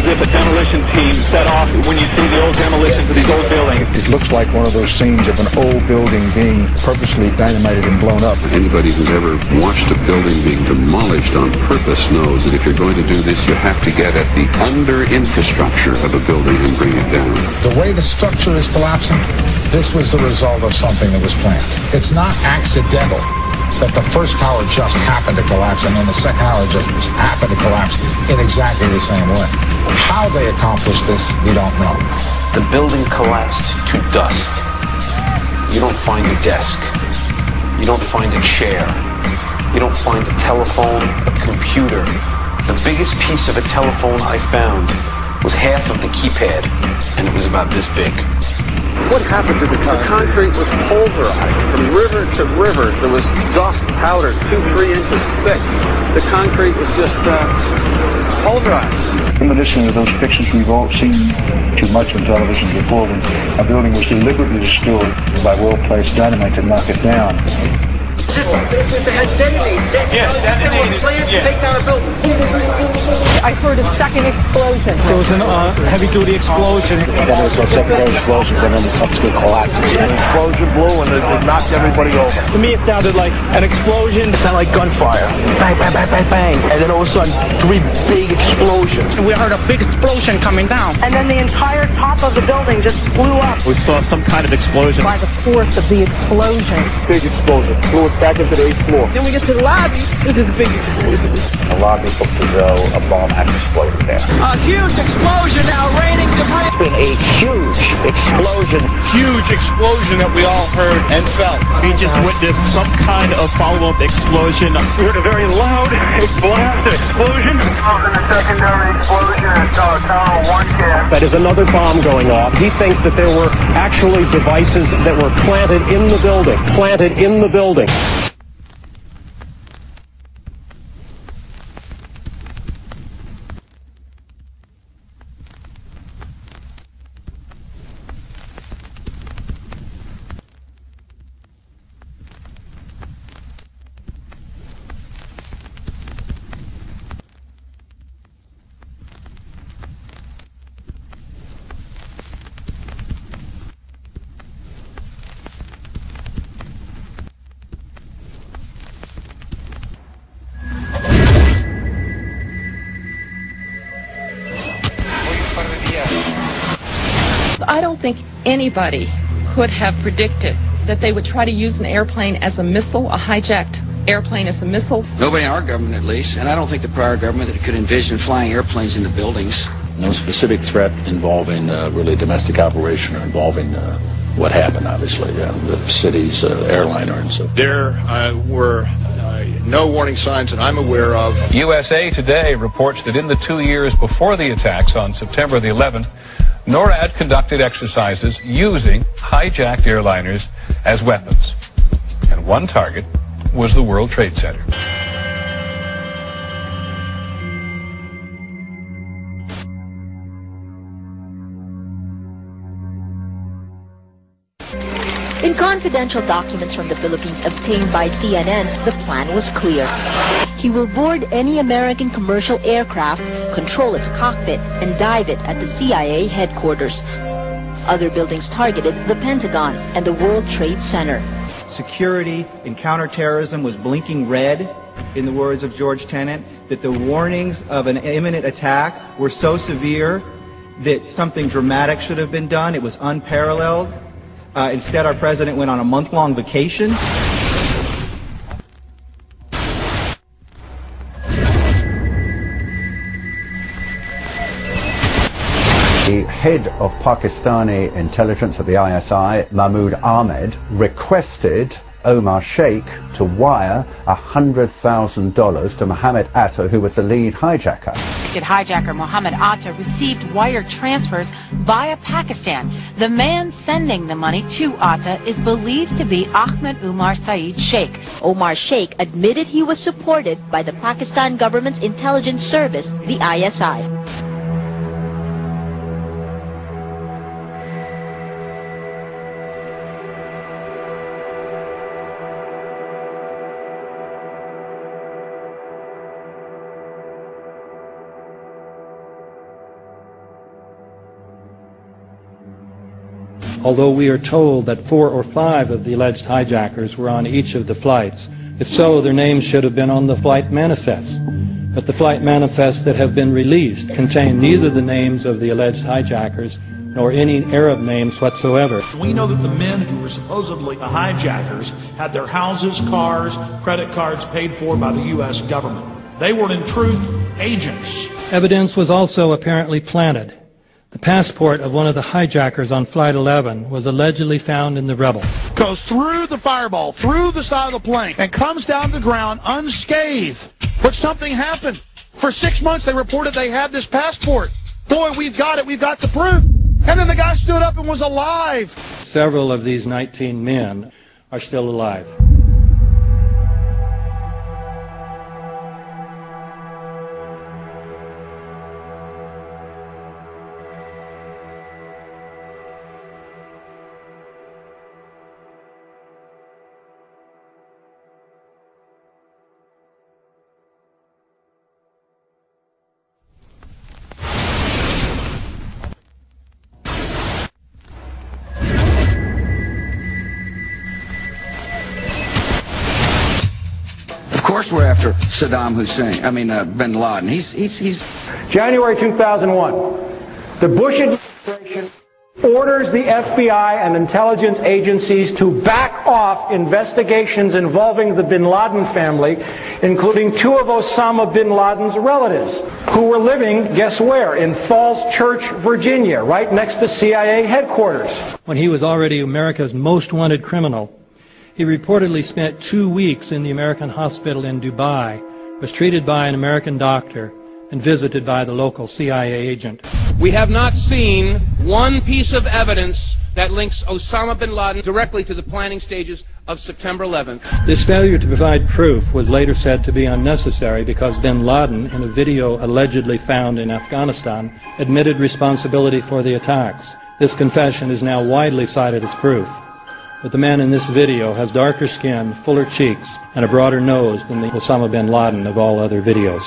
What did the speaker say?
if a demolition team set off when you see the old demolitions of these old buildings. It looks like one of those scenes of an old building being purposely dynamited and blown up. Anybody who's ever watched a building being demolished on purpose knows that if you're going to do this, you have to get at the under-infrastructure of a building and bring it down. The way the structure is collapsing, this was the result of something that was planned. It's not accidental that the first tower just happened to collapse and then the second tower just happened to collapse in exactly the same way. How they accomplished this, we don't know. The building collapsed to dust. You don't find a desk. You don't find a chair. You don't find a telephone, a computer. The biggest piece of a telephone I found was half of the keypad, and it was about this big. What happened to the concrete? The concrete was pulverized from river to river. There was dust powder 2-3 inches thick. The concrete was just pulverized. In addition to those pictures we've all seen too much on television before, when a building was deliberately destroyed by well-placed dynamite to knock it down. If they had detonated, they were planned to take down a building. I heard a second explosion. There was a heavy-duty explosion. Then there was those secondary explosions and then the subsequent collapses. An explosion blew and it knocked everybody over. To me, it sounded like an explosion. It sounded like gunfire. Bang, bang, bang, bang, bang. And then all of a sudden, 3 big explosions. We heard a big explosion coming down. And then the entire top of the building just blew up. We saw some kind of explosion. By the force of the explosion. Big explosion. Blew it back into the 8th floor. Then we get to the lobby. This is a big explosion. The lobby looked as though a bomb had exploded there. A huge explosion now raining debris. It's been a huge explosion. Huge explosion that we all heard and felt. We just witnessed some kind of follow-up explosion. We heard a very loud blast explosion. And a secondary explosion at Tower 1 camp. That is another bomb going off. He thinks that there were actually devices that were planted in the building. Planted in the building. I don't think anybody could have predicted that they would try to use an airplane as a missile, a hijacked airplane as a missile. Nobody in our government, at least, and I don't think the prior government that could envision flying airplanes into buildings. No specific threat involving really domestic operation or involving what happened, obviously, the city's airliner and so. There were no warning signs that I'm aware of. USA Today reports that in the 2 years before the attacks on September the 11th, NORAD conducted exercises using hijacked airliners as weapons. And one target was the World Trade Center. In confidential documents from the Philippines obtained by CNN, the plan was clear. He will board any American commercial aircraft, control its cockpit, and dive it at the CIA headquarters. Other buildings targeted the Pentagon and the World Trade Center. Security and counterterrorism was blinking red, in the words of George Tenet, that the warnings of an imminent attack were so severe that something dramatic should have been done. It was unparalleled. Instead, our president went on a month-long vacation. The head of Pakistani intelligence at the ISI, Mahmoud Ahmed, requested Omar Sheikh to wire $100,000 to Mohammed Atta, who was the lead hijacker. Hijacker Mohammed Atta received wire transfers via Pakistan. The man sending the money to Atta is believed to be Ahmed Umar Saeed Sheikh. Omar Sheikh admitted he was supported by the Pakistan government's intelligence service, the ISI. although we are told that 4 or 5 of the alleged hijackers were on each of the flights. If so, their names should have been on the flight manifests. But the flight manifests that have been released contain neither the names of the alleged hijackers nor any Arab names whatsoever. We know that the men who were supposedly the hijackers had their houses, cars, credit cards paid for by the U.S. government. They were, in truth, agents. Evidence was also apparently planted. The passport of one of the hijackers on Flight 11 was allegedly found in the rubble. Goes through the fireball, through the side of the plane, and comes down the ground unscathed. But something happened. For 6 months they reported they had this passport. Boy, we've got it, we've got the proof. And then the guy stood up and was alive. Several of these 19 men are still alive. Of course we're after Saddam Hussein, bin Laden. He's January 2001, the Bush administration orders the FBI and intelligence agencies to back off investigations involving the bin Laden family, including 2 of Osama bin Laden's relatives, who were living, guess where, in Falls Church, Virginia, right next to CIA headquarters. When he was already America's most wanted criminal, he reportedly spent 2 weeks in the American hospital in Dubai, was treated by an American doctor, and visited by the local CIA agent. We have not seen one piece of evidence that links Osama bin Laden directly to the planning stages of September 11th. This failure to provide proof was later said to be unnecessary because bin Laden, in a video allegedly found in Afghanistan, admitted responsibility for the attacks. This confession is now widely cited as proof. But the man in this video has darker skin, fuller cheeks, and a broader nose than the Osama bin Laden of all other videos.